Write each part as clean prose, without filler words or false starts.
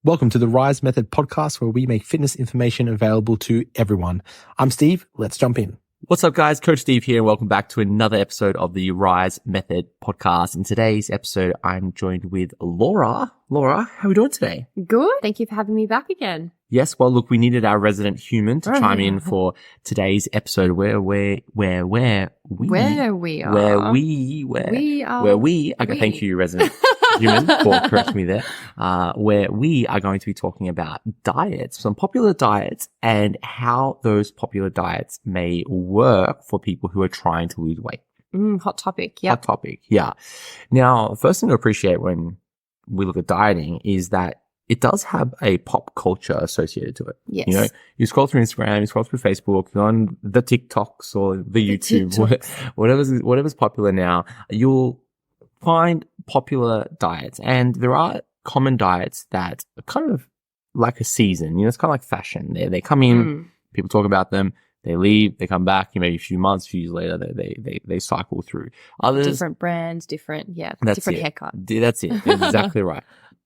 Welcome to the Rise Method podcast, where we make fitness information available to everyone. I'm Steve. Let's jump in. What's up, guys? Coach Steve here, and welcome back to another episode of the Rise Method podcast. In today's episode, I'm joined with Laura. Laura, how are we doing today? Good. Thank you for having me back again. Yes, well, look, we needed our resident human to chime in for today's episode where we are. Okay, thank you, resident human, for correcting me there. Where we are going to be talking about diets, some popular diets, and how those popular diets may work for people who are trying to lose weight. Hot topic. Yeah. Hot topic. Yeah. Now, first thing to appreciate when we look at dieting is that it does have a pop culture associated to it. Yes. You know, you scroll through Instagram, you scroll through Facebook, you're on the TikToks or the YouTube, whatever's popular now, you'll find popular diets. And there are common diets that are kind of like a season. You know, it's kind of like fashion. They come in, people talk about them, they leave, they come back, maybe a few months, a few years later, they cycle through. Others, different brands, different haircut. That's it. Exactly right.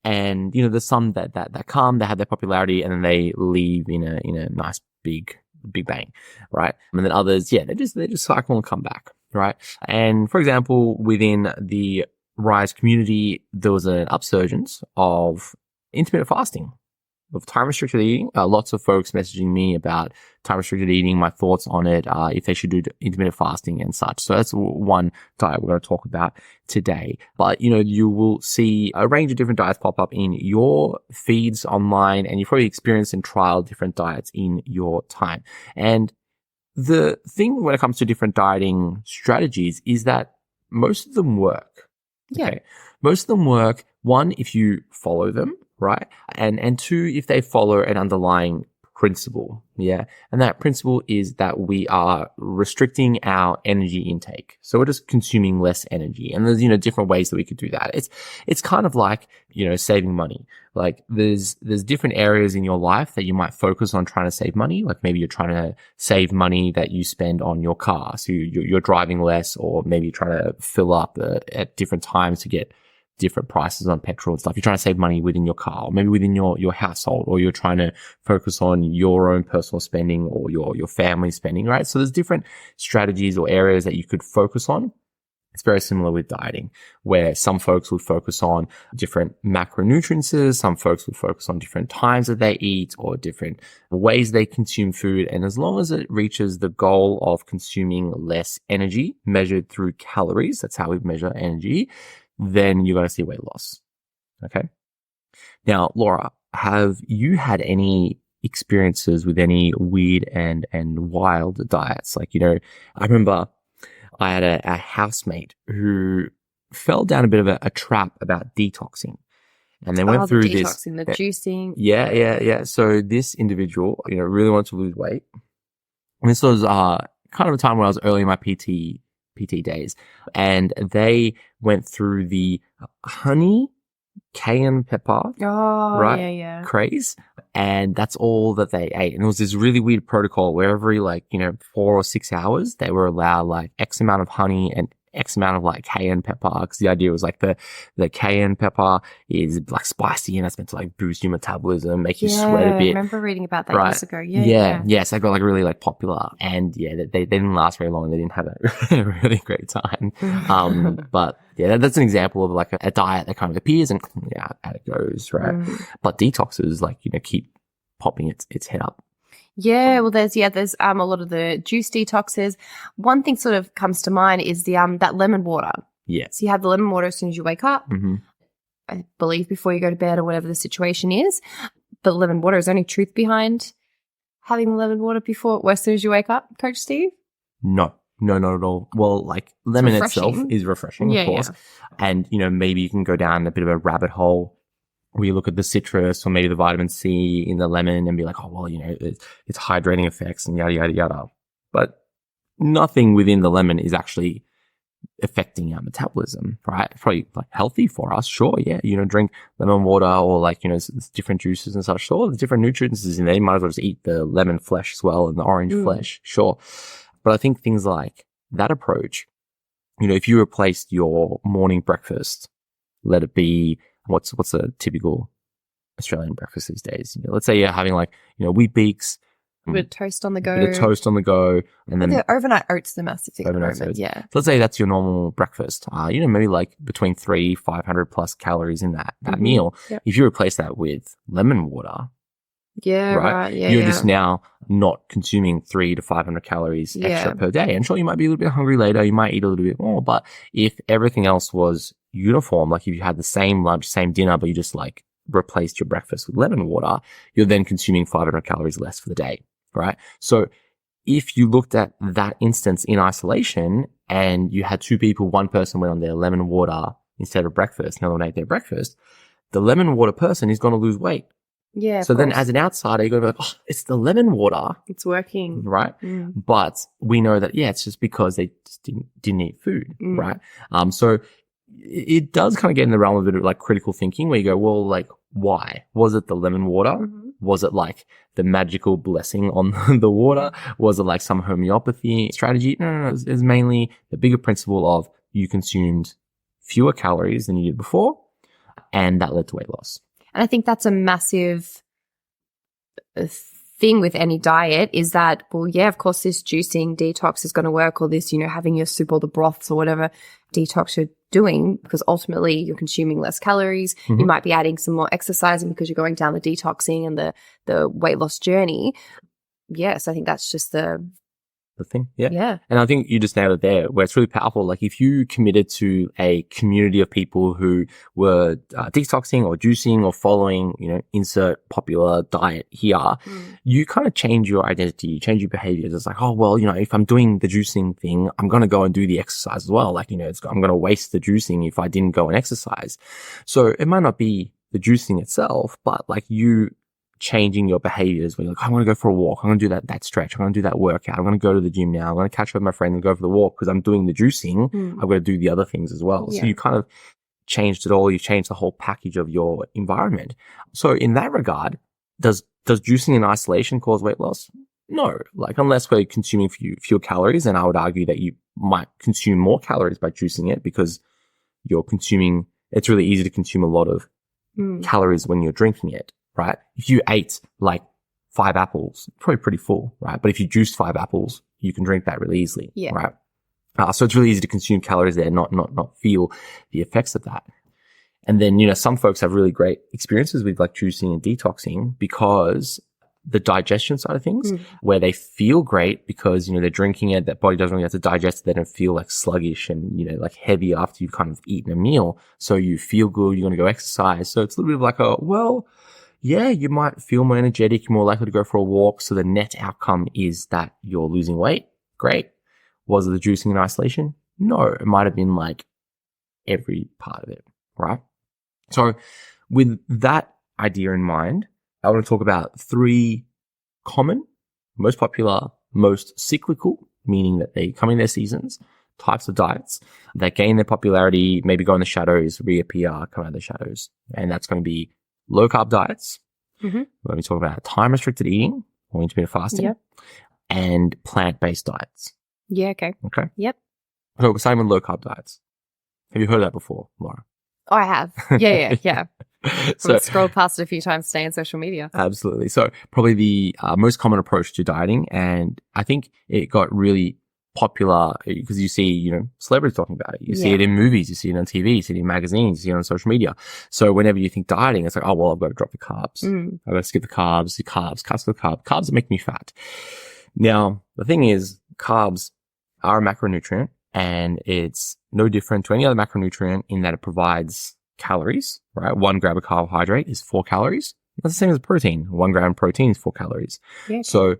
And, you know, there's some that come, they have their popularity, and then they leave in a nice big bang, right? And then others, they just cycle and come back, right? And for example, within the Rise community, there was an upsurgence of intermittent fasting, of time restricted eating. Lots of folks messaging me about time restricted eating, my thoughts on it, if they should do intermittent fasting and such. So that's one diet we're going to talk about today. But, you know, you will see a range of different diets pop up in your feeds online, and you've probably experienced and trialed different diets in your time. And the thing when it comes to different dieting strategies is that most of them work. Yeah. Okay? Most of them work, one, if you follow them, right? And two, if they follow an underlying principle. Yeah. And that principle is that we are restricting our energy intake. So we're just consuming less energy. And there's, you know, different ways that we could do that. It's kind of like, you know, saving money. Like there's different areas in your life that you might focus on trying to save money. Like maybe you're trying to save money that you spend on your car. So you're driving less, or maybe you're trying to fill up at different times to get different prices on petrol and stuff. You're trying to save money within your car, or maybe within your household, or you're trying to focus on your own personal spending or your family spending, right? So there's different strategies or areas that you could focus on. It's very similar with dieting, where some folks would focus on different macronutrients, some folks would focus on different times that they eat or different ways they consume food. And as long as it reaches the goal of consuming less energy measured through calories, that's how we measure energy, then you're going to see weight loss. Okay. Now, Laura, have you had any experiences with any weird and wild diets? Like, you know, I remember I had a housemate who fell down a bit of a trap about detoxing. And they went through the this. Detoxing, the juicing. Yeah. So this individual, you know, really wanted to lose weight. And this was kind of a time when I was early in my PT days, and they went through the honey cayenne pepper craze, and that's all that they ate. And it was this really weird protocol where every 4 or 6 hours they were allowed like X amount of honey and X amount of like cayenne pepper, because the idea was like the cayenne pepper is like spicy and that's meant to like boost your metabolism, make you sweat a bit. I remember reading about that years ago. Yes, they got like really like popular, and they didn't last very long. They didn't have a really great time. But yeah, that's an example of like a diet that kind of appears and out it goes, right? But detoxes keep popping its head up. Yeah, well, there's a lot of the juice detoxes. One thing sort of comes to mind is the that lemon water. Yeah. So you have the lemon water as soon as you wake up. Mm-hmm. I believe before you go to bed or whatever the situation is. But lemon water, is there any truth behind having lemon water as soon as you wake up, Coach Steve? No, not at all. Well, like lemon itself is refreshing, of course. Yeah. And, maybe you can go down a bit of a rabbit hole where you look at the citrus or maybe the vitamin C in the lemon and be like, oh, well, it's hydrating effects and yada, yada, yada. But nothing within the lemon is actually affecting our metabolism, right? It's probably like healthy for us. Sure. Yeah. Drink lemon water or different juices and such. Sure. There's different nutrients in there. You might as well just eat the lemon flesh as well and the orange flesh. Sure. But I think things like that approach, if you replaced your morning breakfast, let it be, what's a typical Australian breakfast these days. Let's say you're having like, wheat beaks, With toast on the go. bit of toast on the go, and then The overnight oats are the massive thing at the overnight moment. oats. Yeah. So let's say that's your normal breakfast. Maybe like between 500 plus calories in that meal. Yep. If you replace that with lemon water, Yeah, right? right. Yeah, You're yeah. just now not consuming 300 to 500 calories extra Yeah. per day. And sure, you might be a little bit hungry later. You might eat a little bit more, but if everything else was uniform, like if you had the same lunch, same dinner, but you just like replaced your breakfast with lemon water, you're then consuming 500 calories less for the day, right? So if you looked at that instance in isolation and you had two people, one person went on their lemon water instead of breakfast, another one ate their breakfast, the lemon water person is going to lose weight. Yeah. So then as an outsider, you're going to be like, oh, it's the lemon water, it's working. right? Mm. But we know that, yeah, it's just because they just didn't eat food, right? So it does kind of get in the realm of a bit of like critical thinking where you go, well, like, why? Was it the lemon water? Mm-hmm. Was it like the magical blessing on the water? Was it like some homeopathy strategy? No. It's mainly the bigger principle of you consumed fewer calories than you did before, and that led to weight loss. And I think that's a massive thing with any diet is that, well, yeah, of course, this juicing detox is going to work, or this, having your soup or the broths or whatever detox you're doing, because ultimately you're consuming less calories. Mm-hmm. You might be adding some more exercising because you're going down the detoxing and the weight loss journey. Yes, I think that's just the thing. Yeah. Yeah. And I think you just nailed it there, where it's really powerful. Like if you committed to a community of people who were detoxing or juicing or following, insert popular diet here, you kind of change your identity, you change your behaviors. It's like, oh, well, if I'm doing the juicing thing, I'm going to go and do the exercise as well. Like, I'm going to waste the juicing if I didn't go and exercise. So it might not be the juicing itself, but like you changing your behaviors where you're like, I'm going to go for a walk. I'm going to do that stretch. I'm going to do that workout. I'm going to go to the gym now. I'm going to catch up with my friend and go for the walk because I'm doing the juicing. I've got to do the other things as well. Yeah. So you kind of changed it all. You changed the whole package of your environment. So in that regard, does juicing in isolation cause weight loss? No, like unless we're consuming fewer calories, and I would argue that you might consume more calories by juicing it because it's really easy to consume a lot of calories when you're drinking it. Right? If you ate like 5 apples, probably pretty full, right? But if you juiced 5 apples, you can drink that really easily, right? So it's really easy to consume calories there, not feel the effects of that. And then, some folks have really great experiences with like juicing and detoxing because the digestion side of things, where they feel great because, they're drinking it, that body doesn't really have to digest it, they don't feel like sluggish and, like heavy after you've kind of eaten a meal. So you feel good, you're going to go exercise. So it's a little bit of like yeah, you might feel more energetic, you're more likely to go for a walk. So the net outcome is that you're losing weight. Great. Was it the juicing in isolation? No, it might have been like every part of it, right? So with that idea in mind, I want to talk about 3 common, most popular, most cyclical, meaning that they come in their seasons, types of diets that gain their popularity, maybe go in the shadows, reappear, come out of the shadows. And that's going to be low-carb diets. When we talk about time-restricted eating or intermittent fasting, and plant-based diets. Yeah, okay. Okay? Yep. So we're starting with low-carb diets. Have you heard of that before, Laura? Oh, I have. Yeah. So, I've scrolled past it a few times today on social media. Absolutely. So probably the most common approach to dieting, and I think it got really popular because you see, celebrities talking about it. You see it in movies, you see it on TV, you see it in magazines, you see it on social media. So whenever you think dieting, it's like, oh, well, I've got to drop the carbs. I've got to skip the carbs, carbs that make me fat. Now, the thing is, carbs are a macronutrient, and it's no different to any other macronutrient in that it provides calories, right? 1 gram of carbohydrate is 4 calories. That's the same as protein. 1 gram of protein is 4 calories. Yeah. So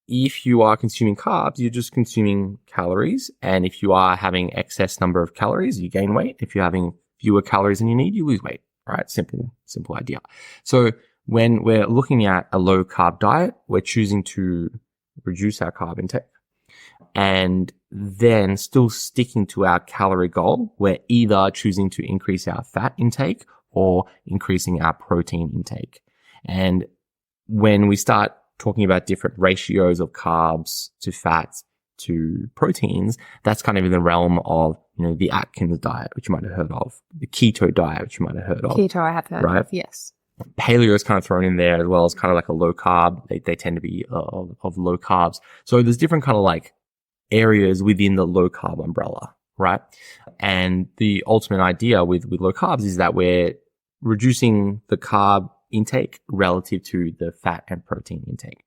if you are consuming carbs, you're just consuming calories. And if you are having excess number of calories, you gain weight. If you're having fewer calories than you need, you lose weight, right? Simple idea. So when we're looking at a low carb diet, we're choosing to reduce our carb intake and then still sticking to our calorie goal. We're either choosing to increase our fat intake or increasing our protein intake. And when we start talking about different ratios of carbs to fats to proteins, that's kind of in the realm of, the Atkins diet, which you might have heard of, the keto diet, which you might have heard of. Keto, I have heard right? of, yes. Paleo is kind of thrown in there as well as kind of like a low carb. They tend to be of low carbs. So there's different kind of like areas within the low carb umbrella, right? And the ultimate idea with low carbs is that we're reducing the carb intake relative to the fat and protein intake.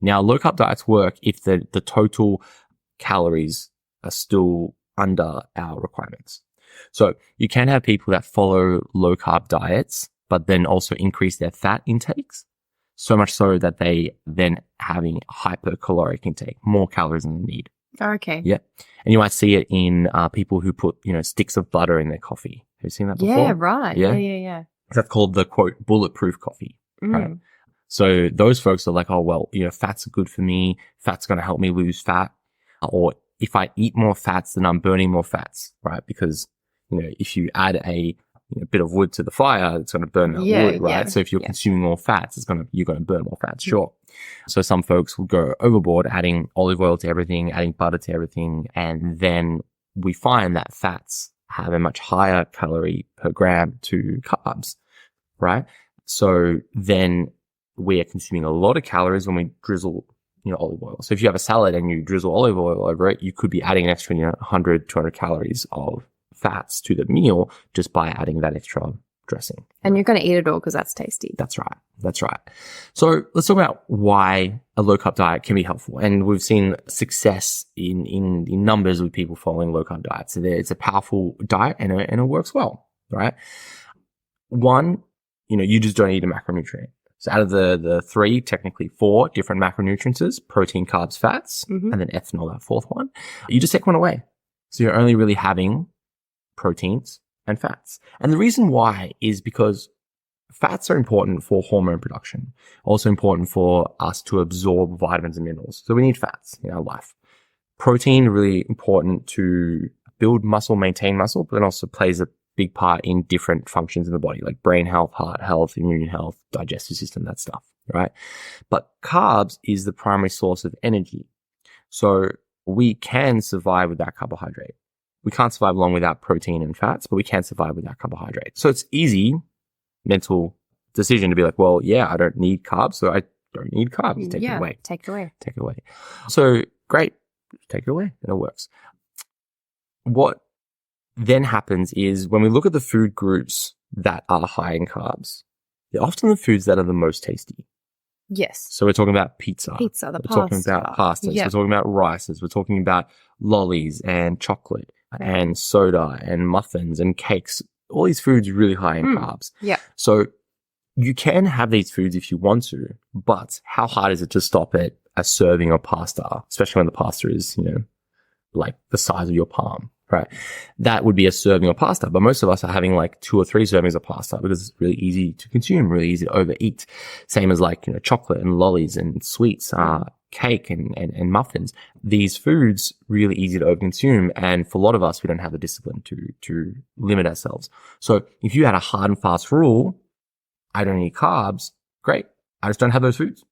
Now, low carb diets work if the total calories are still under our requirements. So you can have people that follow low carb diets, but then also increase their fat intakes, so much so that they then having hypercaloric intake, more calories than they need. Okay. Yeah. And you might see it in people who put, sticks of butter in their coffee. Have you seen that before? Yeah, right. Yeah. That's called the quote bulletproof coffee, right? So those folks are like, oh, well, fats are good for me. Fat's going to help me lose fat. Or if I eat more fats, then I'm burning more fats, right? Because, if you add a bit of wood to the fire, it's going to burn that wood, right? Yeah, so if you're consuming more fats, you're going to burn more fats, sure. So some folks will go overboard, adding olive oil to everything, adding butter to everything. And then we find that fats have a much higher calorie per gram to carbs, right? So then we are consuming a lot of calories when we drizzle, olive oil. So if you have a salad and you drizzle olive oil over it, you could be adding an extra, 100, 200 calories of fats to the meal just by adding that extra dressing. And you're going to eat it all because that's tasty. That's right. So let's talk about why a low carb diet can be helpful. And we've seen success in numbers with people following low carb diets. So it's a powerful diet and it works well, right? One, you just don't eat a macronutrient. So out of the three, technically four different macronutrients, protein, carbs, fats, and then ethanol, that fourth one, you just take one away. So you're only really having proteins and fats. And the reason why is because fats are important for hormone production, also important for us to absorb vitamins and minerals. So we need fats in our life. Protein, really important to build muscle, maintain muscle, but it also plays a big part in different functions in the body, like brain health, heart health, immune health, digestive system, that stuff, right? But carbs is the primary source of energy. So we can survive without carbohydrate. We can't survive long without protein and fats, but we can survive without carbohydrate. So it's easy mental decision to be like, well, yeah, I don't need carbs, so I don't need carbs. Take it away. Take it away. So great. Take it away. And it works. What then happens is when we look at the food groups that are high in carbs, they're often the foods that are the most tasty. Yes. So we're talking about pizza. We're talking about pastas. We're talking about rices. We're talking about lollies and chocolate and soda and muffins and cakes. All these foods are really high in carbs. Yeah. So you can have these foods if you want to, but how hard is it to stop at a serving of pasta, especially when the pasta is, like the size of your palm, right? That would be a serving of pasta, but most of us are having like 2 or 3 servings of pasta because it's really easy to consume, really easy to overeat. Same as like, chocolate and lollies and sweets, cake and muffins. These foods really easy to overconsume. And for a lot of us, we don't have the discipline to limit ourselves. So if you had a hard and fast rule, I don't eat carbs, great. I just don't have those foods.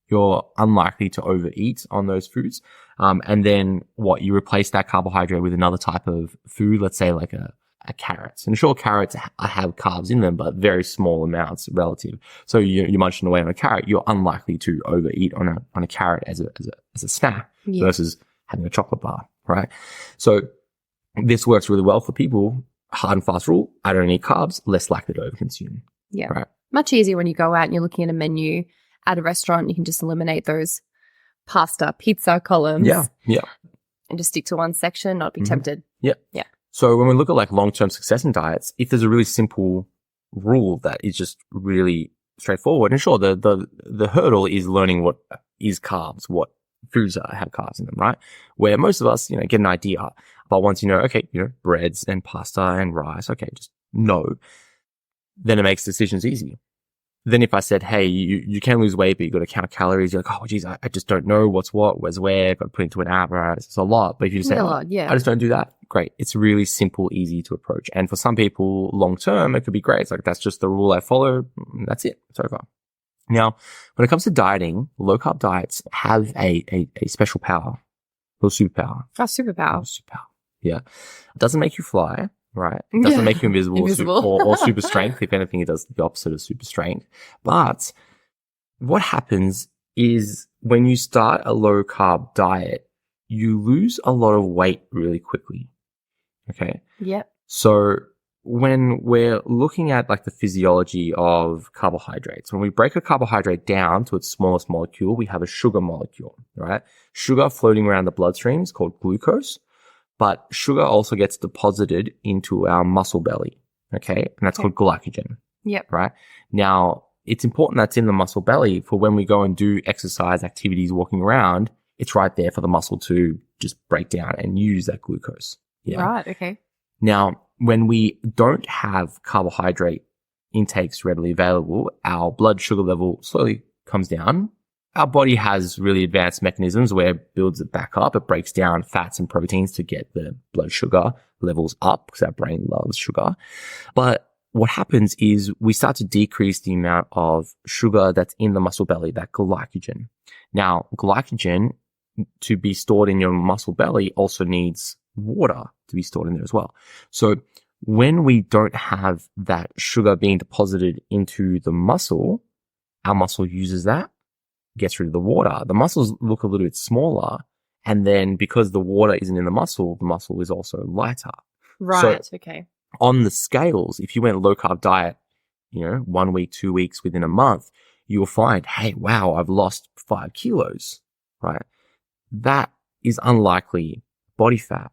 You're unlikely to overeat on those foods. And then you replace that carbohydrate with another type of food, let's say like a carrots. And sure, carrots have carbs in them, but very small amounts relative. So you munching away on a carrot, you're unlikely to overeat on a carrot as a snack versus having a chocolate bar, right? So this works really well for people. Hard and fast rule, I don't eat carbs, less likely to overconsume. Yeah. Right. Much easier when you go out and you're looking at a menu at a restaurant, you can just eliminate those pasta, pizza columns. Yeah. And just stick to one section, not be tempted. Yeah. So when we look at like long-term success in diets, if there's a really simple rule that is just really straightforward, and sure, the hurdle is learning what is carbs, what foods have carbs in them, right? Where most of us, get an idea, but once breads and pasta and rice, okay, just know, then it makes decisions easy. Then if I said, hey, you can lose weight, but you got to count calories, you're like, oh, geez, I just don't know what's what, where's where, got to put into an app, right? It's a lot. But if you just say, I just don't do that, great. It's really simple, easy to approach. And for some people, long term, it could be great. It's like, that's just the rule I follow. That's it. It's over. Now, when it comes to dieting, low carb diets have a special power, a little superpower. Oh, superpower. Yeah. It doesn't make you fly. right? It doesn't make you invisible, Invisible. or super strength. If anything, it does the opposite of super strength. But what happens is when you start a low carb diet, you lose a lot of weight really quickly. Okay. Yep. So when we're looking at like the physiology of carbohydrates, when we break a carbohydrate down to its smallest molecule, we have a sugar molecule, right? Sugar floating around the bloodstream is called glucose, but sugar also gets deposited into our muscle belly. Okay. And that's called glycogen. Yep. Right. Now, it's important that's in the muscle belly for when we go and do exercise activities, walking around, it's right there for the muscle to just break down and use that glucose. Yeah. Right. Okay. Now, when we don't have carbohydrate intakes readily available, our blood sugar level slowly comes down. Our body has really advanced mechanisms where it builds it back up. It breaks down fats and proteins to get the blood sugar levels up because our brain loves sugar. But what happens is we start to decrease the amount of sugar that's in the muscle belly, that glycogen. Now, glycogen to be stored in your muscle belly also needs water to be stored in there as well. So when we don't have that sugar being deposited into the muscle, our muscle uses that, gets rid of the water. The muscles look a little bit smaller. And then because the water isn't in the muscle is also lighter. Right. So okay. on the scales, if you went low carb diet, 1 week, 2 weeks, within a month, you will find, hey, wow, I've lost 5 kilos, right? That is unlikely body fat.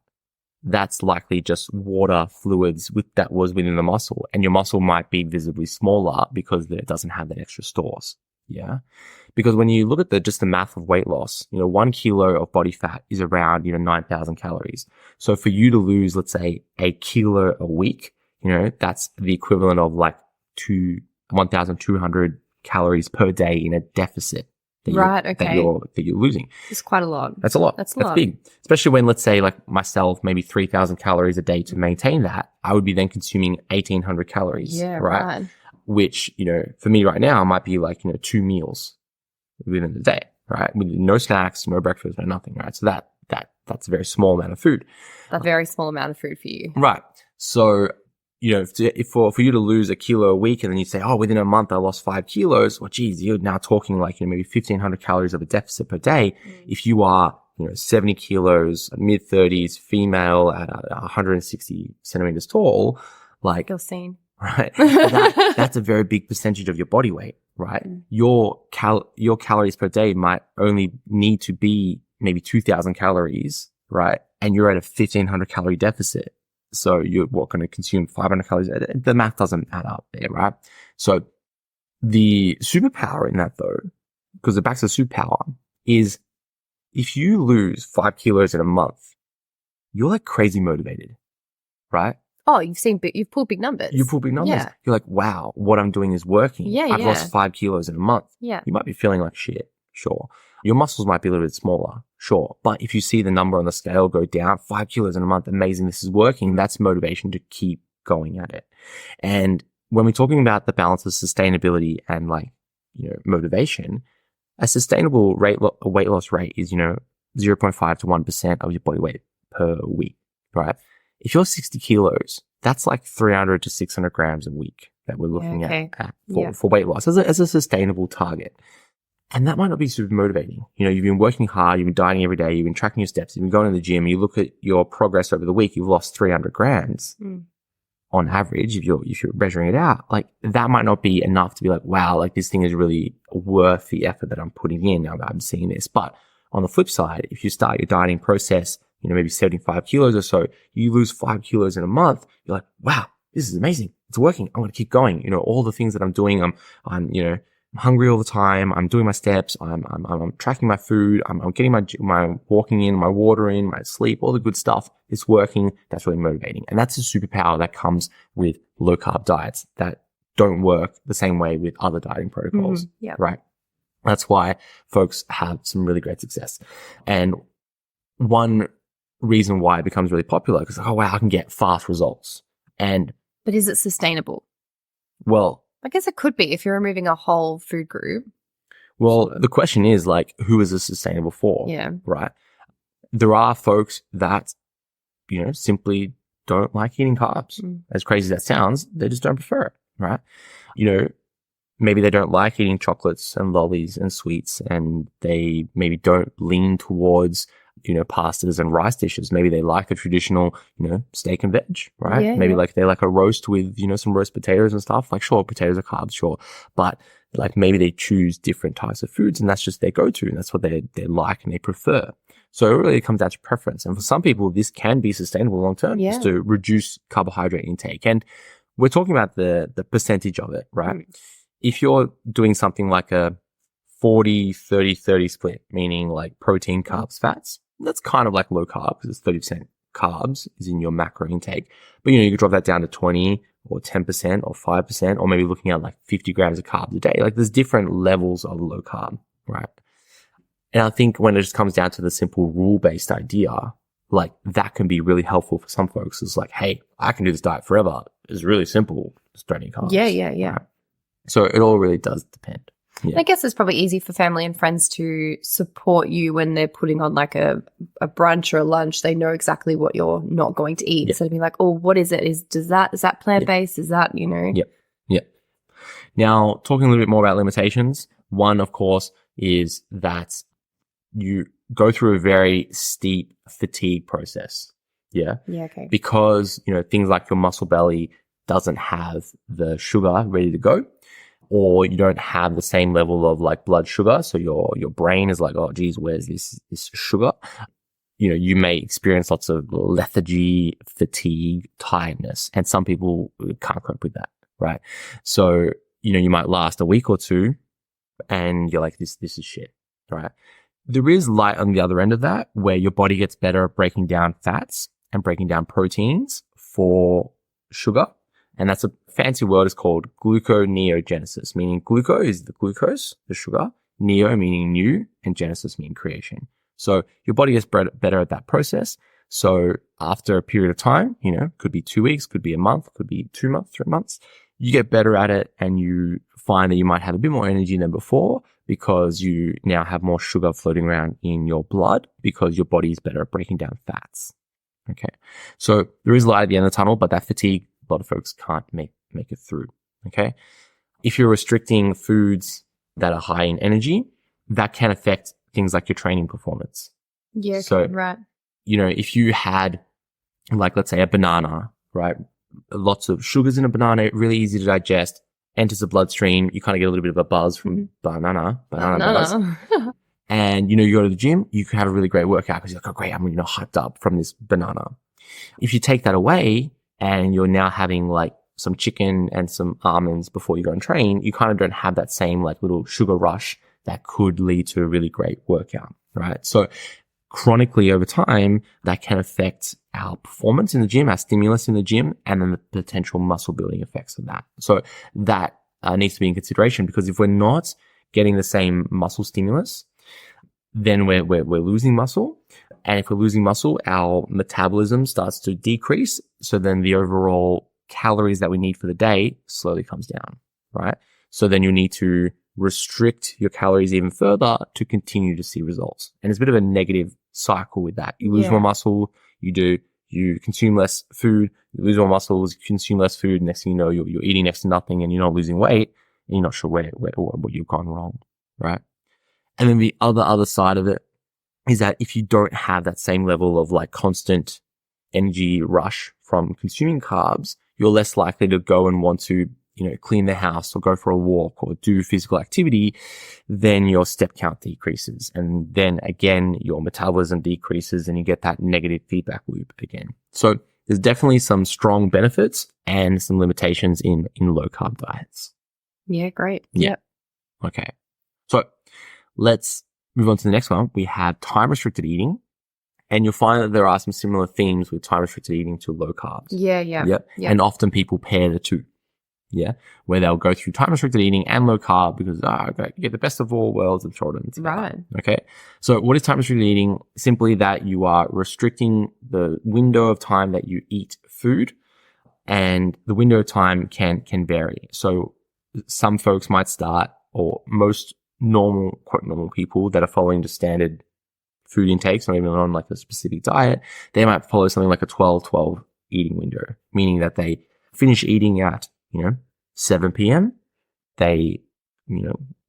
That's likely just water fluids that was within the muscle, and your muscle might be visibly smaller because it doesn't have that extra stores. Yeah. Because when you look at just the math of weight loss, 1 kilo of body fat is around, 9,000 calories. So for you to lose, let's say 1 kilo a week, that's the equivalent of like 1,200 calories per day in a deficit. That you're losing. It's quite a lot. That's a lot. That's big. Especially when, let's say, like myself, maybe 3,000 calories a day to maintain that, I would be then consuming 1,800 calories. Yeah, right. Which, for me right now might be like, 2 meals within the day, right? With no snacks, no breakfast, no nothing, right? So that's a very small amount of food. A very small amount of food for you. Right. So, for you to lose 1 kilo a week and then you say, oh, within a month I lost 5 kilos. Well, geez, you're now talking like, maybe 1,500 calories of a deficit per day. If you are, 70 kilos, mid 30s, female at 160 centimeters tall, like, you're seen. Right. That's a very big percentage of your body weight, right? Your calories per day might only need to be maybe 2,000 calories, right? And you're at a 1,500 calorie deficit. So you're going to consume 500 calories. The math doesn't add up there, right? So the superpower in that though, because the back to superpower is if you lose 5 kilos in a month, you're like crazy motivated, right? Oh, you've pulled big numbers. You pull big numbers. Yeah. You're like, wow, what I'm doing is working. Yeah, I've lost 5 kilos in a month. Yeah. You might be feeling like shit. Sure. Your muscles might be a little bit smaller. Sure. But if you see the number on the scale go down 5 kilos in a month, amazing, this is working. That's motivation to keep going at it. And when we're talking about the balance of sustainability and motivation, a sustainable weight loss rate is, 0.5 to 1% of your body weight per week, right? If you're 60 kilos, that's like 300 to 600 grams a week that we're looking at for weight loss as a sustainable target. And that might not be super motivating. You've been working hard, you've been dieting every day, you've been tracking your steps, you've been going to the gym, you look at your progress over the week, you've lost 300 grams on average if you're measuring it out. Like that might not be enough to be like, wow, like this thing is really worth the effort that I'm putting in. I'm seeing this. But on the flip side, if you start your dieting process, maybe 75 kilos or so, you lose 5 kilos in a month. You're like, wow, this is amazing. It's working. I'm going to keep going. All the things that I'm doing, I'm hungry all the time. I'm doing my steps. I'm tracking my food. I'm getting my walking in, my water in, my sleep, all the good stuff. It's working. That's really motivating. And that's a superpower that comes with low carb diets that don't work the same way with other dieting protocols. Yeah. Right. That's why folks have some really great success. And one reason why it becomes really popular because, oh wow, I can get fast results. But is it sustainable? Well, I guess it could be if you're removing a whole food group. Well, the question is like, who is this sustainable for? Yeah. Right. There are folks that, simply don't like eating carbs. As crazy as that sounds, they just don't prefer it, right? You know, maybe they don't like eating chocolates and lollies and sweets, and they maybe don't lean towards, you know, pastas and rice dishes. Maybe they like a traditional, you know, steak and veg, right? Yeah, maybe yeah. like they like a roast with, you know, some roast potatoes and stuff. Like, sure, potatoes are carbs, sure. But like maybe they choose different types of foods and that's just their go-to and that's what they like and they prefer. So it really comes down to preference. And for some people, this can be sustainable long term, Yeah. just to reduce carbohydrate intake. And we're talking about the percentage of it, right? If you're doing something like a 40-30-30 split, meaning like protein, carbs, fats, that's kind of like low carb because it's 30% carbs is in your macro intake. But, you know, you could drop that down to 20 or 10% or 5%, or maybe looking at like 50 grams of carbs a day. Like there's different levels of low carb, right? And I think when it just comes down to the simple rule-based idea, like that can be really helpful for some folks. It's like, hey, I can do this diet forever. It's really simple. Just don't eat carbs. Yeah. Right? So it all really does depend. Yeah. I guess it's probably easy for family and friends to support you when they're putting on like a brunch or a lunch. They know exactly what you're not going to eat. Yep. Instead of being like, oh, what is it? Is that plant-based? Is that, you know? Yep. Now, talking a little bit more about limitations. One, of course, is that you go through a very steep fatigue process. Yeah. Yeah, okay. Because, you know, things like your muscle belly doesn't have the sugar ready to go, or you don't have the same level of like blood sugar. So your brain is like, oh, geez, where's this sugar? You know, you may experience lots of lethargy, fatigue, tiredness, and some people can't cope with that, right? So, you know, you might last a week or two and you're like, this is shit, right? There is light on the other end of that where your body gets better at breaking down fats and breaking down proteins for sugar. And that's a fancy word is called gluconeogenesis, meaning gluco is the glucose, the sugar, neo meaning new, and genesis meaning creation. So your body gets better at that process. So after a period of time, you know, could be 2 weeks, could be a month, could be 2 months, 3 months, you get better at it and you find that you might have a bit more energy than before because you now have more sugar floating around in your blood because your body is better at breaking down fats. Okay. So there is light at the end of the tunnel, but that fatigue, a lot of folks can't make it through. Okay. If you're restricting foods that are high in energy, that can affect things like your training performance. Yeah, So, right. you know, if you had like, let's say a banana, right? Lots of sugars in a banana, really easy to digest, enters the bloodstream. You kind of get a little bit of a buzz from banana buzz. And, you know, you go to the gym, you can have a really great workout because you're like, oh, great, I'm, you know, hyped up from this banana. If you take that away and you're now having like some chicken and some almonds before you go and train, you kind of don't have that same like little sugar rush that could lead to a really great workout, right? So chronically over time, that can affect our performance in the gym, our stimulus in the gym, and then the potential muscle building effects of that. So that needs to be in consideration because if we're not getting the same muscle stimulus, then we're losing muscle. And if we're losing muscle, our metabolism starts to decrease. So then the overall calories that we need for the day slowly comes down, right? So then you need to restrict your calories even further to continue to see results. And it's a bit of a negative cycle with that. You lose more muscle, you consume less food, you lose more muscles, you consume less food. Next thing you know, you're eating next to nothing and you're not losing weight and you're not sure what you've gone wrong, right? And then the other side of it is that if you don't have that same level of like constant energy rush from consuming carbs, you're less likely to go and want to, you know, clean the house or go for a walk or do physical activity, then your step count decreases. And then again, your metabolism decreases and you get that negative feedback loop again. So there's definitely some strong benefits and some limitations in low carb diets. Yeah, great. Yeah. Yep. Okay. So let's move on to the next one. We have time restricted eating. And you'll find that there are some similar themes with time restricted eating to low carbs. Yeah. Yep. And often people pair the two. Yeah. Where they'll go through time restricted eating and low carb because, okay, you get the best of all worlds and throw it in together. Right. Okay. So what is time restricted eating? Simply that you are restricting the window of time that you eat food, and the window of time can vary. So some folks might start, or most normal, quote normal people that are following the standard food intake, so even on like a specific diet, they might follow something like a 12-12 eating window, meaning that they finish eating at, 7 p.m. They,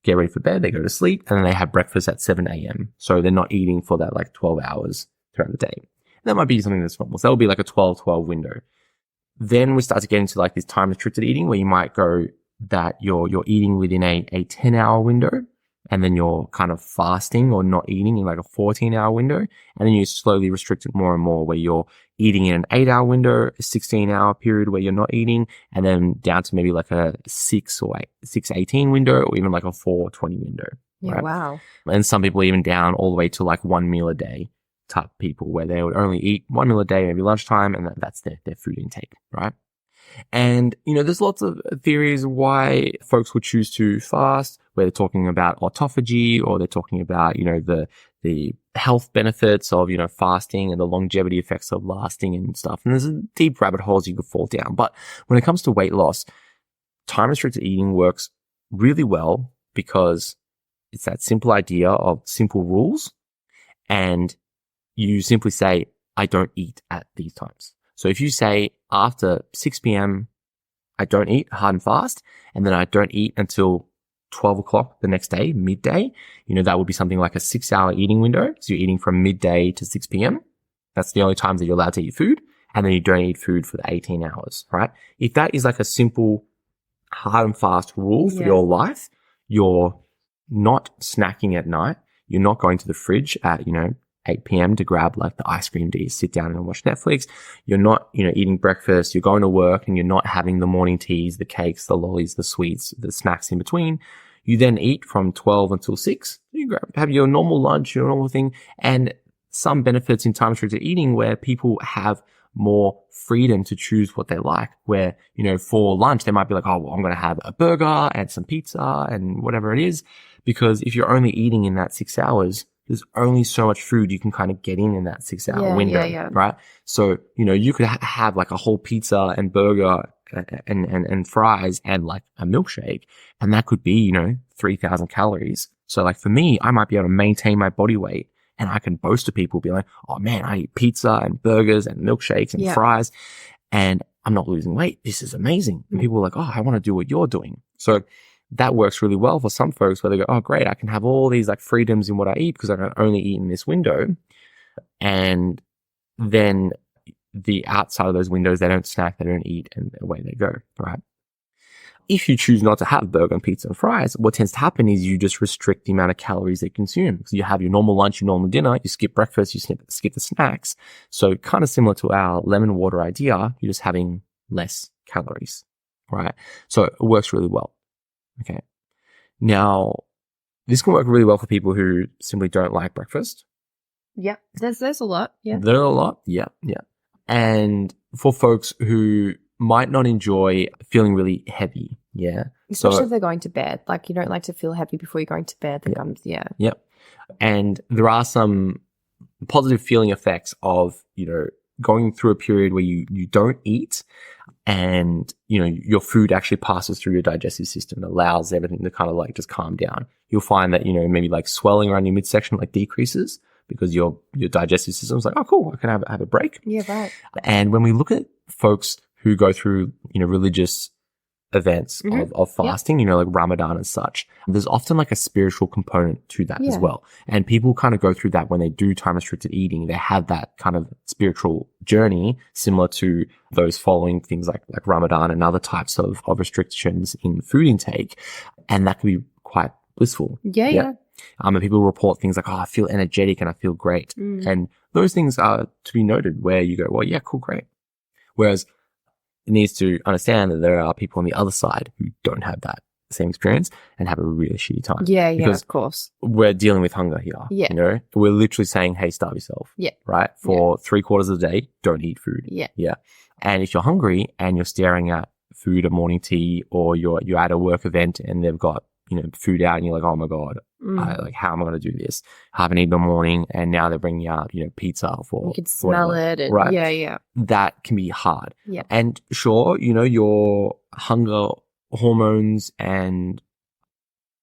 get ready for bed, they go to sleep, and then they have breakfast at 7 a.m. So they're not eating for that like 12 hours throughout the day. That might be something that's normal. So that'll be like a 12-12 window. Then we start to get into like this time restricted eating where you might go that you're eating within a 10-hour window, and then you're kind of fasting or not eating in like a 14-hour window. And then you slowly restrict it more and more where you're eating in an 8-hour window, a 16-hour period where you're not eating, and then down to maybe like a 6-18 window, or even like a 4-20 window. Yeah, right? wow. And some people even down all the way to like 1 meal a day type people where they would only eat 1 meal a day, maybe lunchtime, and that's their food intake, right? And, there's lots of theories why folks would choose to fast, where they're talking about autophagy, or they're talking about, the health benefits of, fasting and the longevity effects of lasting and stuff. And there's deep rabbit holes you could fall down. But when it comes to weight loss, time restricted eating works really well because it's that simple idea of simple rules. And you simply say, I don't eat at these times. So if you say after 6 p.m., I don't eat hard and fast, and then I don't eat until 12 o'clock the next day, midday, that would be something like a 6-hour eating window. So you're eating from midday to 6 p.m. That's the only times that you're allowed to eat food. And then you don't eat food for the 18 hours, right? If that is like a simple hard and fast rule for your life, you're not snacking at night. You're not going to the fridge at, 8 p.m. to grab like the ice cream to sit down and watch Netflix. You're not, eating breakfast. You're going to work and you're not having the morning teas, the cakes, the lollies, the sweets, the snacks in between. You then eat from 12 until 6. You have your normal lunch, your normal thing, and some benefits in time restricted eating where people have more freedom to choose what they like, where, for lunch, they might be like, oh, well, I'm going to have a burger and some pizza and whatever it is. Because if you're only eating in that 6 hours, there's only so much food you can kind of get in that 6-hour window, right? So, you could have like a whole pizza and burger and fries and like a milkshake, and that could be, 3,000 calories. So like for me, I might be able to maintain my body weight, and I can boast to people, be like, oh man, I eat pizza and burgers and milkshakes and fries, and I'm not losing weight. This is amazing. And people are like, oh, I want to do what you're doing. So that works really well for some folks where they go, oh, great, I can have all these like freedoms in what I eat because I can only eat in this window. And then the outside of those windows, they don't snack, they don't eat, and away they go, right? If you choose not to have burger and pizza and fries, what tends to happen is you just restrict the amount of calories they consume. So you have your normal lunch, your normal dinner, you skip breakfast, you skip the snacks. So kind of similar to our lemon water idea, you're just having less calories, right? So it works really well. Okay. Now, this can work really well for people who simply don't like breakfast. Yeah. There's a lot. Yeah. There are a lot. Yeah. Yeah. And for folks who might not enjoy feeling really heavy. Yeah. Especially if they're going to bed. Like you don't like to feel heavy before you're going to bed. That comes, Yep. And there are some positive feeling effects of, going through a period where you don't eat and, your food actually passes through your digestive system, allows everything to kind of like just calm down. You'll find that, maybe like swelling around your midsection like decreases because your digestive system's like, oh, cool, I can have a break. Yeah, right. And when we look at folks who go through, religious events of fasting, like Ramadan and such, there's often like a spiritual component to that as well. And people kind of go through that when they do time restricted eating. They have that kind of spiritual journey similar to those following things like Ramadan and other types of restrictions in food intake. And that can be quite blissful. Yeah. And people report things like, oh, I feel energetic and I feel great. And those things are to be noted where you go, well, yeah, cool, great. Whereas it needs to understand that there are people on the other side who don't have that same experience and have a really shitty time. Yeah, of course. We're dealing with hunger here. Yeah. We're literally saying, hey, starve yourself. Yeah. Right? For 3/4 of the day, don't eat food. Yeah. Yeah. And if you're hungry and you're staring at food at morning tea, or you're at a work event and they've got, food out and you're like, oh my God, how am I going to do this? I haven't eaten in the morning and now they're bringing out, pizza for. You can smell it. And, right? Yeah. That can be hard. Yeah. And sure, your hunger hormones and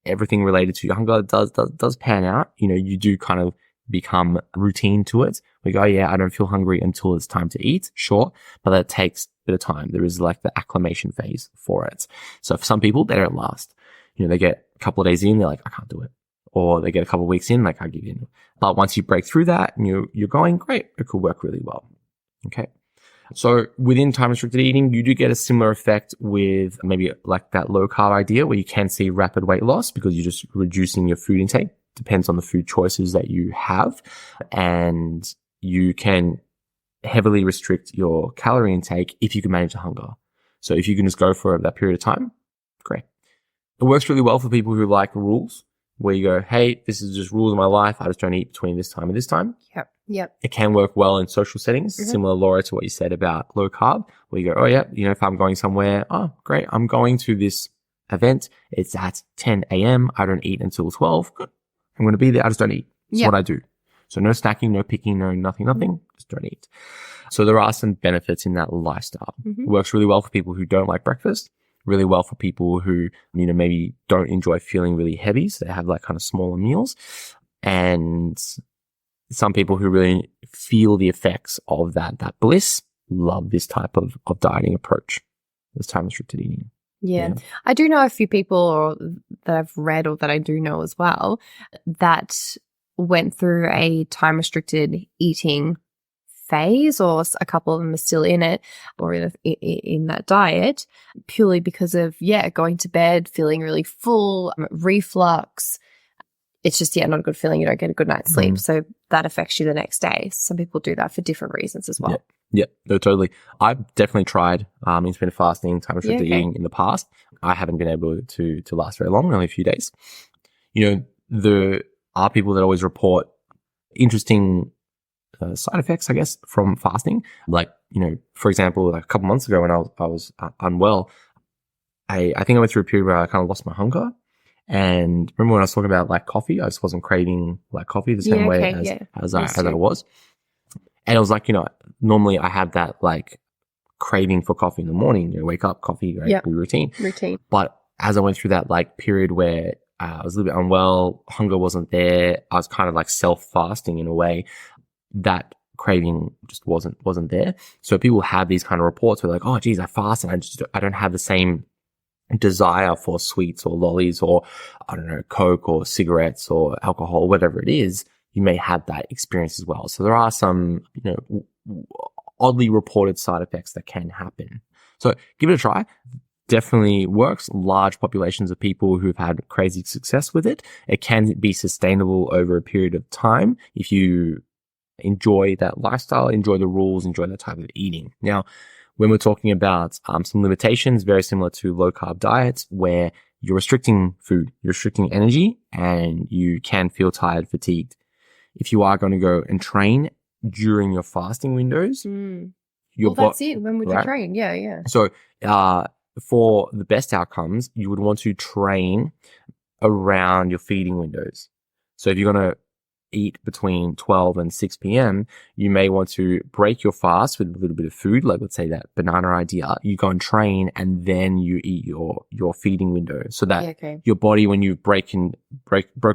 everything related to your hunger does pan out. You do kind of become routine to it. We go, yeah, I don't feel hungry until it's time to eat. Sure. But that takes a bit of time. There is like the acclimation phase for it. So for some people, they don't last. They get a couple of days in, they're like, I can't do it. Or they get a couple of weeks in, like I give in. But once you break through that and you're going, great, it could work really well. Okay. So within time restricted eating, you do get a similar effect with maybe like that low carb idea where you can see rapid weight loss because you're just reducing your food intake. Depends on the food choices that you have. And you can heavily restrict your calorie intake if you can manage the hunger. So if you can just go for that period of time, great. It works really well for people who like rules, where you go, hey, this is just rules of my life. I just don't eat between this time and this time. Yep. It can work well in social settings, similar, Laura, to what you said about low carb, where you go, oh yeah, if I'm going somewhere, oh great, I'm going to this event. It's at 10 a.m. I don't eat until 12. Good. I'm going to be there. I just don't eat. That's what I do. So no snacking, no picking, no nothing. Just don't eat. So there are some benefits in that lifestyle. It works really well for people who don't like breakfast. Really well for people who, maybe don't enjoy feeling really heavy. So they have like kind of smaller meals. And some people who really feel the effects of that bliss love this type of dieting approach, this time restricted eating. Yeah. I do know a few people that I've read or that I do know as well that went through a time restricted eating phase, or a couple of them are still in it or in that diet purely because of, going to bed, feeling really full, reflux. It's just, not a good feeling. You don't get a good night's sleep. So that affects you the next day. Some people do that for different reasons as well. Yeah, no, totally. I've definitely tried intermittent fasting, time restricted eating in the past. I haven't been able to last very long, only a few days. There are people that always report interesting side effects, I guess, from fasting. Like, for example, like a couple months ago when I was unwell, I think I went through a period where I kind of lost my hunger. And remember when I was talking about like coffee, I just wasn't craving like coffee the same way as I was. And it was like, normally I have that like craving for coffee in the morning, wake up, coffee, right? Routine. But as I went through that like period where I was a little bit unwell, hunger wasn't there, I was kind of like self-fasting in a way, that craving just wasn't there. So people have these kind of reports where like, oh geez, I fast and I don't have the same desire for sweets or lollies or, I don't know, Coke or cigarettes or alcohol, whatever it is. You may have that experience as well. So there are some, oddly reported side effects that can happen. So give it a try. Definitely works. Large populations of people who've had crazy success with it. It can be sustainable over a period of time if you enjoy that lifestyle, enjoy the rules, enjoy that type of eating. Now, when we're talking about some limitations, very similar to low carb diets, where you're restricting food, you're restricting energy, and you can feel tired, fatigued. If you are going to go and train during your fasting windows, that's it. When would you train? Yeah. So, for the best outcomes, you would want to train around your feeding windows. So if you're going to eat between 12 and 6 p.m., you may want to break your fast with a little bit of food, like let's say that banana idea. You go and train and then you eat your feeding window, so that your body, when you've broken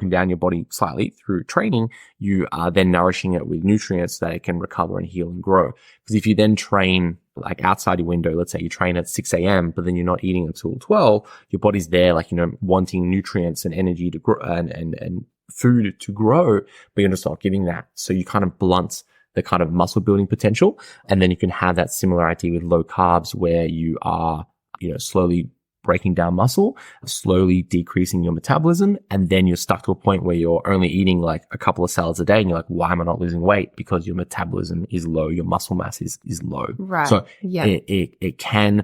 down your body slightly through training, you are then nourishing it with nutrients so that it can recover and heal and grow. Because if you then train like outside your window, let's say you train at 6 a.m., but then you're not eating until 12, your body's there, like, wanting nutrients and energy to grow and food to grow, but you're just not giving that. So you kind of blunt the kind of muscle building potential. And then you can have that similar idea with low carbs where you are, slowly breaking down muscle, slowly decreasing your metabolism. And then you're stuck to a point where you're only eating like a couple of salads a day. And you're like, why am I not losing weight? Because your metabolism is low. Your muscle mass is low. Right. So it can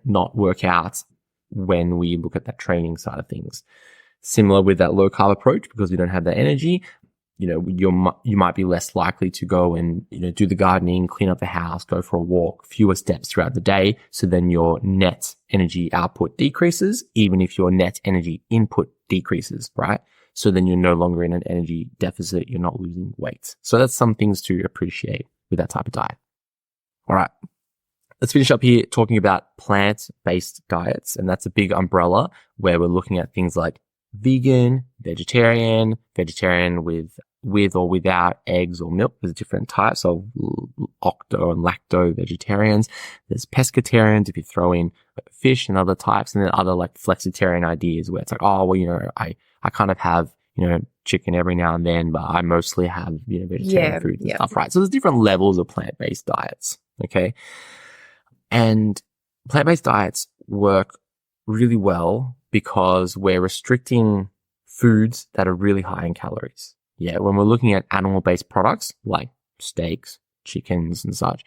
not work out when we look at that training side of things. Similar with that low carb approach, because we don't have that energy, you might be less likely to go and, do the gardening, clean up the house, go for a walk, fewer steps throughout the day. So then your net energy output decreases, even if your net energy input decreases, right? So then you're no longer in an energy deficit. You're not losing weight. So that's some things to appreciate with that type of diet. All right. Let's finish up here talking about plant-based diets. And that's a big umbrella where we're looking at things like vegan, vegetarian with or without eggs or milk. There's different types of octo and lacto vegetarians. There's pescatarians if you throw in fish and other types, and then other like flexitarian ideas where it's like, oh, well, I kind of have, chicken every now and then, but I mostly have, vegetarian foods and stuff, right? So there's different levels of plant-based diets. Okay. And plant-based diets work really well because we're restricting foods that are really high in calories. Yeah, when we're looking at animal-based products like steaks, chickens and such,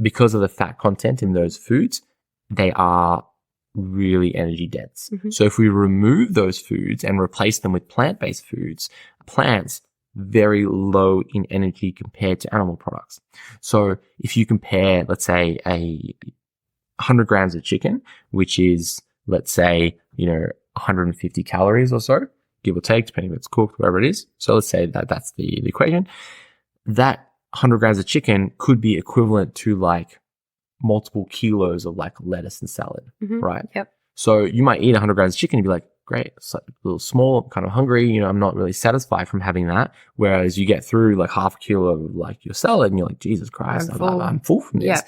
because of the fat content in those foods, they are really energy dense. Mm-hmm. So if we remove those foods and replace them with plant-based foods, plants very low in energy compared to animal products. So if you compare, let's say, 100 grams of chicken, which is, let's say, 150 calories or so, give or take, depending if it's cooked, whatever it is. So let's say that that's the equation. That 100 grams of chicken could be equivalent to like multiple kilos of like lettuce and salad, right? Yep. So you might eat 100 grams of chicken and be like, great, it's like a little small, I'm kind of hungry, I'm not really satisfied from having that. Whereas you get through like half a kilo of like your salad and you're like, Jesus Christ, I'm full from this. Yeah.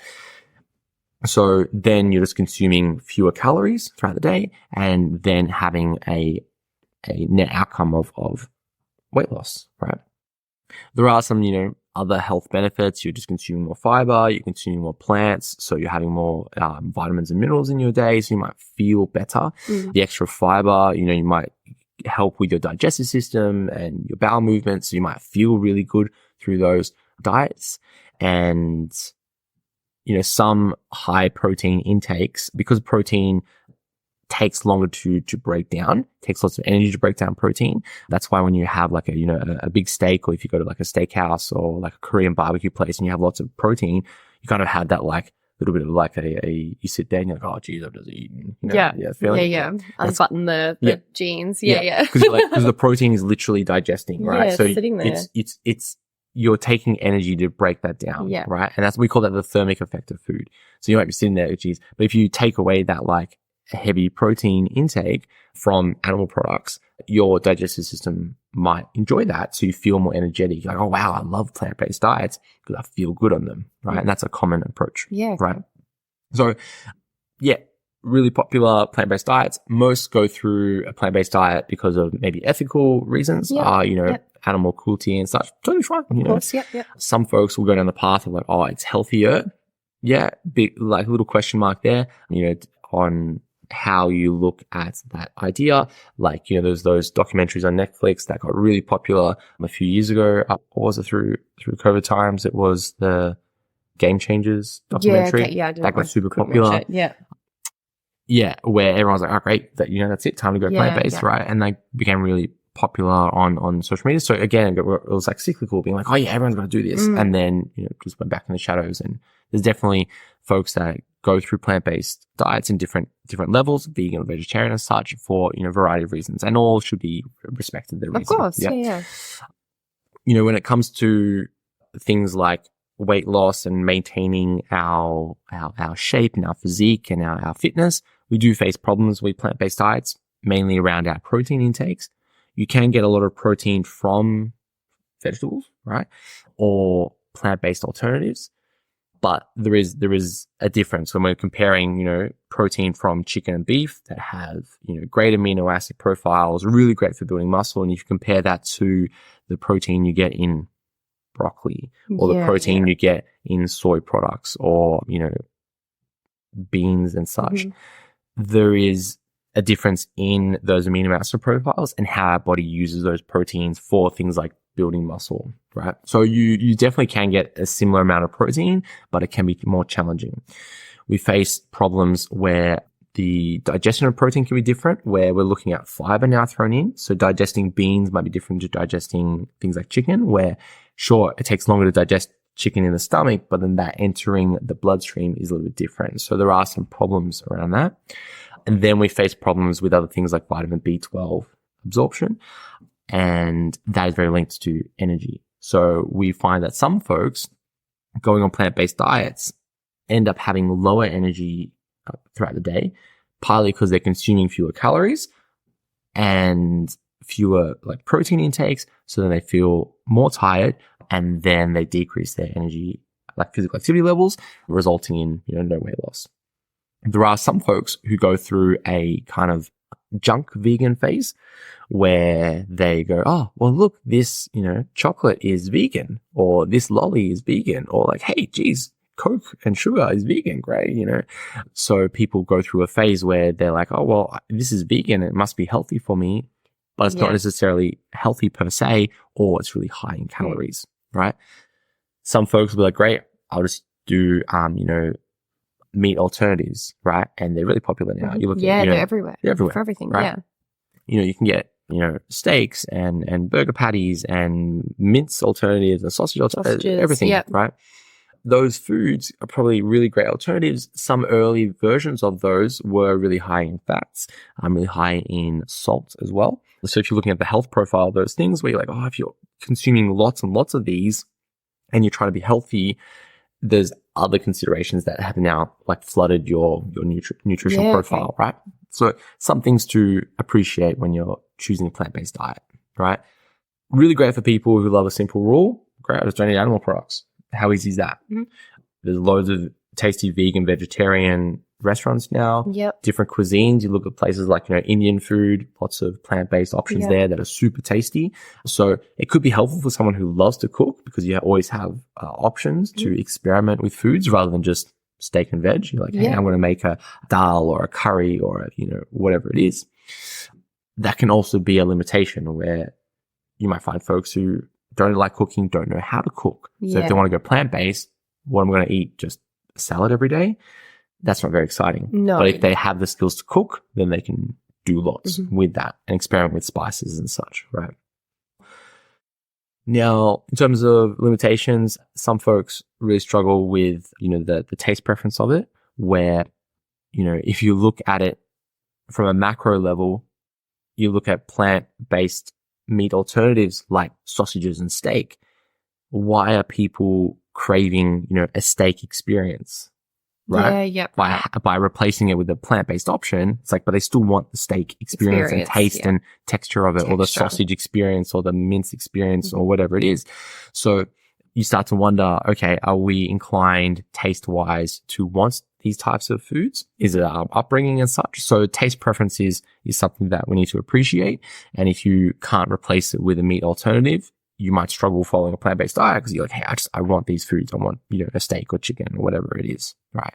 So then you're just consuming fewer calories throughout the day and then having a net outcome of weight loss, right? There are some, other health benefits. You're just consuming more fiber, you're consuming more plants, so you're having more vitamins and minerals in your day, so you might feel better. The extra fiber, you might help with your digestive system and your bowel movement, so you might feel really good through those diets. And, some high protein intakes, because protein takes longer to break down, takes lots of energy to break down protein. That's why when you have like a big steak, or if you go to like a steakhouse or like a Korean barbecue place and you have lots of protein, you kind of have that like little bit of like you sit there and you're like, oh geez, I've just eaten. Feeling. Unbutton the jeans. Because because the protein is literally digesting, right? So sitting there. It's you're taking energy to break that down, right? And we call that the thermic effect of food. So you might be sitting there, geez, but if you take away that like heavy protein intake from animal products, your digestive system might enjoy that. So you feel more energetic. You're like, oh wow, I love plant-based diets because I feel good on them, right? And that's a common approach, right? So really popular plant-based diets. Most go through a plant-based diet because of maybe ethical reasons, animal cruelty and such. Totally fine. Of course, Some folks will go down the path of like, oh, it's healthier. Yeah, big like little question mark there, on how you look at that idea. Like, there's those documentaries on Netflix that got really popular a few years ago. What was it through COVID times? It was the Game Changers documentary. That got super popular. Where everyone's like, oh great, that's it, time to go plant-based, right? And they became really popular on social media. So again, it was like cyclical, being like, oh yeah, everyone's going to do this. And then, just went back in the shadows. And there's definitely folks that go through plant-based diets in different levels, vegan or vegetarian and such, for, a variety of reasons, and all should be respected. Their reason. Of course. Yeah. When it comes to things like weight loss and maintaining our shape and our physique and our fitness, we do face problems with plant-based diets, mainly around our protein intakes. You can get a lot of protein from vegetables, right? Or plant-based alternatives. But there is a difference when we're comparing, protein from chicken and beef that have, great amino acid profiles, really great for building muscle. And if you compare that to the protein you get in broccoli, or the protein you get in soy products, or, beans and such, there is a difference in those amino acid profiles and how our body uses those proteins for things like building muscle, right? So you definitely can get a similar amount of protein, but it can be more challenging. We face problems where the digestion of protein can be different, where we're looking at fiber now thrown in. So digesting beans might be different to digesting things like chicken, where sure, it takes longer to digest chicken in the stomach, but then that entering the bloodstream is a little bit different. So there are some problems around that. And then we face problems with other things like vitamin B12 absorption, and that is very linked to energy. So we find that some folks going on plant-based diets end up having lower energy throughout the day, partly because they're consuming fewer calories, and fewer like protein intakes. So then they feel more tired, and then they decrease their energy, like physical activity levels, resulting in, no weight loss. There are some folks who go through a kind of junk vegan phase where they go, oh, well, look, this, chocolate is vegan, or this lolly is vegan, or like, hey, geez, Coke and sugar is vegan, great, So people go through a phase where they're like, oh, well, this is vegan, it must be healthy for me, but it's not necessarily healthy per se, or it's really high in calories, right? Some folks will be like, great, I'll just do, meat alternatives, right? And they're really popular now. You look at, they're everywhere. They're everywhere. For everything, right? You can get, steaks and burger patties and mince alternatives and sausage alternatives, everything, right? Those foods are probably really great alternatives. Some early versions of those were really high in fats, really high in salt as well. So if you're looking at the health profile of those things where you're like, oh, if you're consuming lots and lots of these and you're trying to be healthy, there's other considerations that have now like flooded your nutritional profile, right? So some things to appreciate when you're choosing a plant-based diet, right? Really great for people who love a simple rule. Great, I just don't eat animal products. How easy is that? Mm-hmm. There's loads of tasty vegan, vegetarian restaurants now. Yep. Different cuisines. You look at places like, Indian food, lots of plant-based options there that are super tasty. So it could be helpful for someone who loves to cook, because you always have options to experiment with foods rather than just steak and veg. You're like, hey, I'm going to make a dal or a curry or, whatever it is. That can also be a limitation where you might find folks who don't like cooking, don't know how to cook. So if they want to go plant-based, what am I going to eat? Just a salad every day? That's not very exciting. No. But if they have the skills to cook, then they can do lots with that and experiment with spices and such, right? Now, in terms of limitations, some folks really struggle with, the taste preference of it, where, if you look at it from a macro level, you look at plant-based meat alternatives like sausages and steak. Why are people craving, a steak experience? Right? By replacing it with a plant-based option, it's like, but they still want the steak experience and taste and texture of it, or the sausage experience, or the mince experience, or whatever it is. So you start to wonder, okay, are we inclined taste-wise to want these types of foods? Is it our upbringing and such? So taste preference is something that we need to appreciate. And if you can't replace it with a meat alternative, you might struggle following a plant-based diet, because you're like, hey, I want these foods. I want, a steak or chicken or whatever it is, right?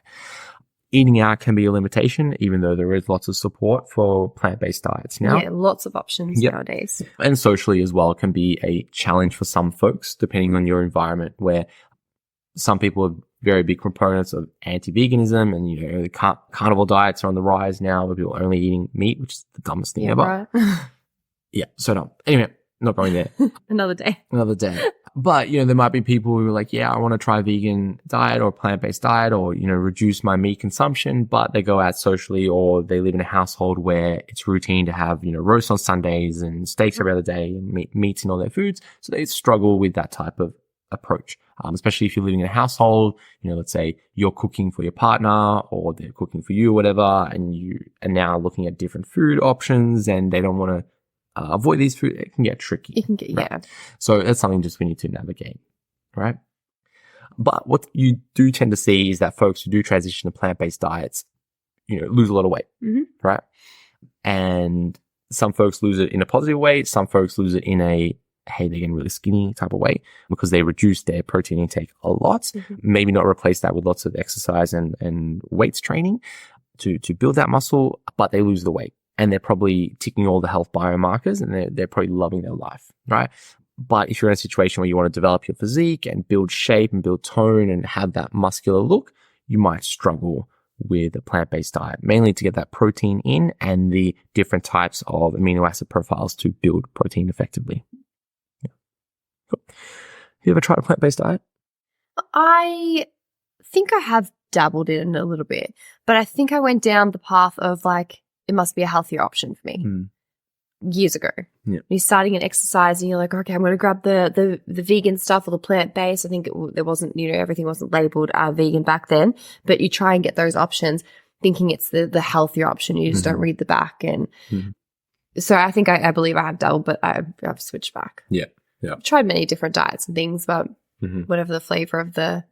Eating out can be a limitation, even though there is lots of support for plant-based diets now. Yeah, lots of options nowadays. And socially as well can be a challenge for some folks, depending on your environment, where some people are very big proponents of anti-veganism, and, the carnivore diets are on the rise now, where people are only eating meat, which is the dumbest thing ever. Right. So no. Anyway, not going there. Another day. But, there might be people who are like, I want to try a vegan diet or plant-based diet, or, reduce my meat consumption, but they go out socially, or they live in a household where it's routine to have, roast on Sundays and steaks every other day and meats in all their foods. So they struggle with that type of approach. Especially if you're living in a household, let's say you're cooking for your partner, or they're cooking for you or whatever, and you are now looking at different food options, and they don't want to avoid these food. It can get tricky. It can get, right? So that's something just we need to navigate, right? But what you do tend to see is that folks who do transition to plant-based diets, lose a lot of weight, right? And some folks lose it in a positive way. Some folks lose it in a, hey, they're getting really skinny type of way, because they reduce their protein intake a lot. Maybe not replace that with lots of exercise and weights training to build that muscle, but they lose the weight. And they're probably ticking all the health biomarkers, and they're probably loving their life, right? But if you're in a situation where you want to develop your physique and build shape and build tone and have that muscular look, you might struggle with a plant-based diet, mainly to get that protein in and the different types of amino acid profiles to build protein effectively. Cool. Have you ever tried a plant-based diet? I think I have dabbled in it a little bit, but I think I went down the path of like, it must be a healthier option for me years ago. You're starting an exercise and you're like, okay, I'm going to grab the vegan stuff or the plant-based. I think there wasn't, everything wasn't labeled vegan back then, but you try and get those options thinking it's the healthier option. You just don't read the back. And So I think I believe I have dabbled, but I've switched back. Yeah. Yeah. I've tried many different diets and things, but whatever the flavor of the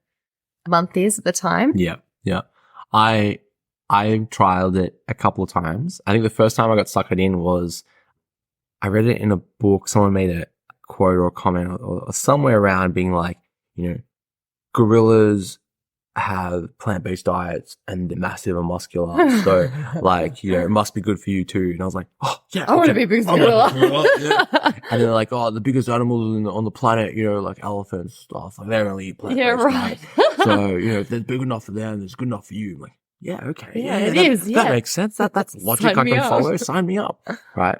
month is at the time. Yeah. Yeah. I trialed it a couple of times. I think the first time I got suckered in was I read it in a book. Someone made a quote or a comment or somewhere around being like, gorillas have plant-based diets and they're massive and muscular. So like, it must be good for you too. And I was like, oh yeah. I want to be a big gorilla. Yeah. And they're like, oh, the biggest animals on the planet, like elephants, stuff. Like they only eat plant-based. Yeah, right. Diets. So, they're big enough for them. It's good enough for you. I'm like, yeah, okay. Yeah, it is. That makes sense. That's logic I can follow. Sign me up. Right.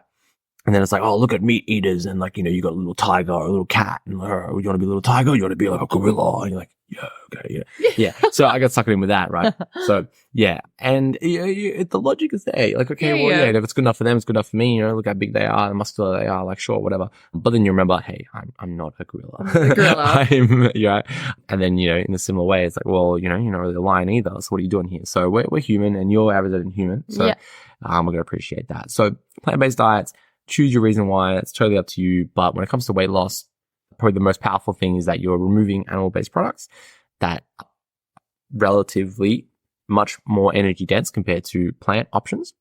And then it's like, oh, look at meat eaters. And like, you got a little tiger or a little cat. And you want to be a little tiger? You want to be like a gorilla? And you're like, yeah, okay, yeah. Yeah. So I got sucked in with that, right? So yeah. And the logic is there. Like, okay, if it's good enough for them, it's good enough for me. Look how big they are, how muscular they are, like, sure, whatever. But then you remember, hey, I'm not a gorilla. A gorilla. And then, in a similar way, it's like, well, you're not really a lion either. So what are you doing here? So we're human and you're average than human. So we're going to appreciate that. So plant-based diets, choose your reason why. It's totally up to you. But when it comes to weight loss, probably the most powerful thing is that you're removing animal-based products that are relatively much more energy dense compared to plant options.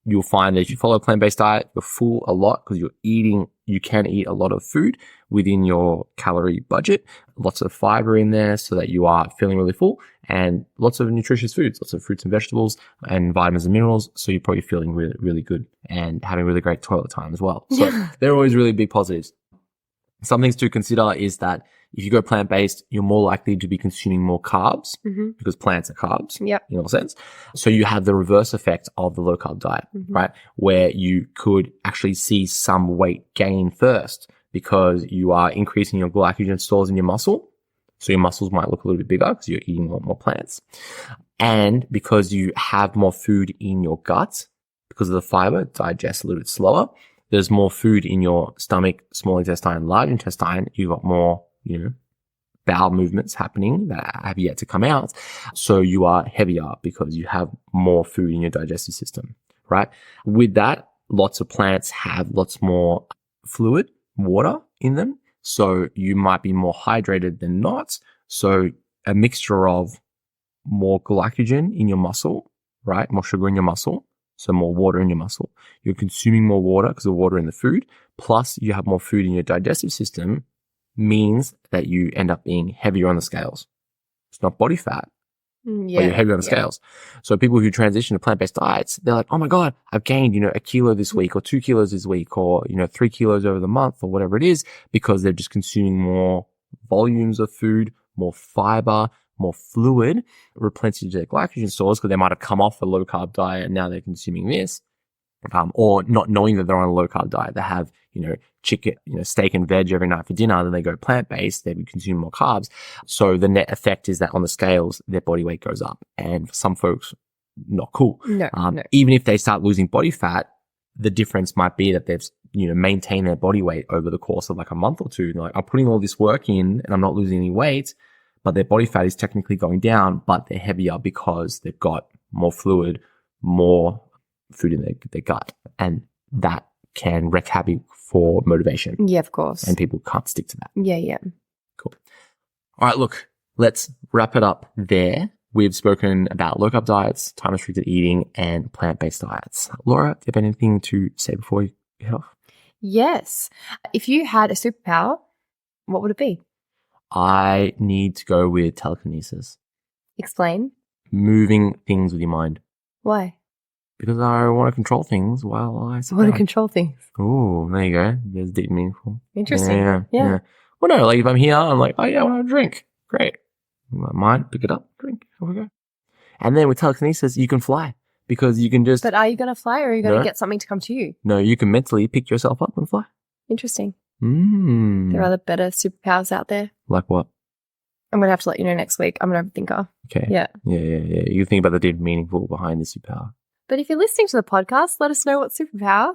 You'll find that if you follow a plant-based diet, you're full a lot because you can eat a lot of food within your calorie budget, lots of fiber in there so that you are feeling really full, and lots of nutritious foods, lots of fruits and vegetables and vitamins and minerals. So you're probably feeling really, really good and having really great toilet time as well. So they're always really big positives. Some things to consider is that if you go plant-based, you're more likely to be consuming more carbs because plants are carbs in all sense. So you have the reverse effect of the low-carb diet, right? Where you could actually see some weight gain first because you are increasing your glycogen stores in your muscle. So your muscles might look a little bit bigger because you're eating a lot more plants. And because you have more food in your gut, because of the fiber, it digests a little bit slower. There's more food in your stomach, small intestine, large intestine. You've got more, bowel movements happening that have yet to come out. So you are heavier because you have more food in your digestive system, right? With that, lots of plants have lots more fluid, water in them. So you might be more hydrated than not. So a mixture of more glycogen in your muscle, right? More sugar in your muscle. So more water in your muscle. You're consuming more water because of water in the food. Plus you have more food in your digestive system means that you end up being heavier on the scales. It's not body fat, but you're heavier on the scales. So people who transition to plant-based diets, they're like, oh my God, I've gained, a kilo this week or 2 kilos this week or, 3 kilos over the month or whatever it is because they're just consuming more volumes of food, more fiber, more fluid, replenishing their glycogen stores because they might have come off a low-carb diet and now they're consuming this. Or not knowing that they're on a low-carb diet. They have, chicken, steak and veg every night for dinner. Then they go plant-based. They consume more carbs. So the net effect is that on the scales, their body weight goes up. And for some folks, not cool. No. Even if they start losing body fat, the difference might be that they've, maintained their body weight over the course of like a month or two. Like, I'm putting all this work in and I'm not losing any weight, but their body fat is technically going down, but they're heavier because they've got more fluid, more food in their gut, and that can wreak havoc for motivation. Yeah, of course. And people can't stick to that. Yeah. Cool. All right, look, let's wrap it up there. We've spoken about low-carb diets, time-restricted eating, and plant-based diets. Laura, do you have anything to say before you head off? Yes. If you had a superpower, what would it be? I need to go with telekinesis. Explain. Moving things with your mind. Why? Because I want to control things while I want to control things. Oh, there you go. There's deep meaningful. Interesting. Yeah. Well, no, like if I'm here, I'm like, oh yeah, I want to drink. Great. My mind, pick it up, drink. Here we go. And then with telekinesis, you can fly because you can just. But are you going to fly or are you going to get something to come to you? No, you can mentally pick yourself up and fly. Interesting. There are other better superpowers out there. Like what? I'm going to have to let you know next week. I'm an overthinker. Okay. Yeah. You think about the deep meaningful behind the superpower. But if you're listening to the podcast, let us know what superpower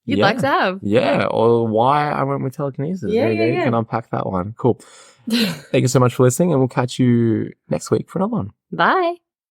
you'd like to have. Yeah, or why I went with telekinesis. Yeah. You can unpack that one. Cool. Thank you so much for listening, and we'll catch you next week for another one. Bye.